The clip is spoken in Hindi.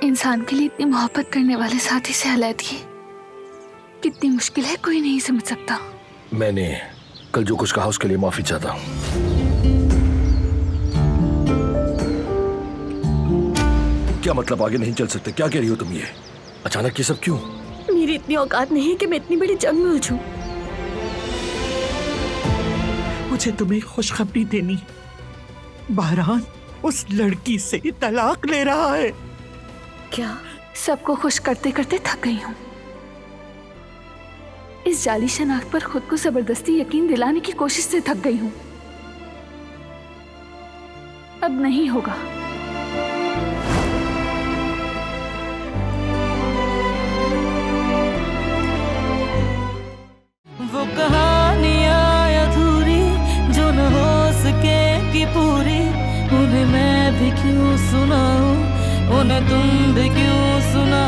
इंसान के लिए इतनी मोहब्बत करने वाले साथी से अलग कितनी मुश्किल है, कोई नहीं समझ सकता। मैंने कल जो कुछ कहा उसके लिए माफी चाहता हूँ। क्या मतलब आगे नहीं चल सकते? क्या कह रही हो तुम? ये अचानक ये सब क्यों? मेरी इतनी औकात नहीं है कि मैं इतनी बड़ी जंग में उलझूं। मुझे तुम्हें खुशखबरी देनी। बहरान उस लड़की से तलाक ले रहा है। क्या? सबको खुश करते करते थक गई हूँ। इस जाली शनाख्त पर खुद को जबरदस्ती यकीन दिलाने की कोशिश से थक गई हूँ। अब नहीं होगा। वो कहानियाँ अधूरी जो न हो सकेगी पूरी, उन्हें मैं भी क्यों सुनाऊं, उन्हें तुम भी क्यों सुना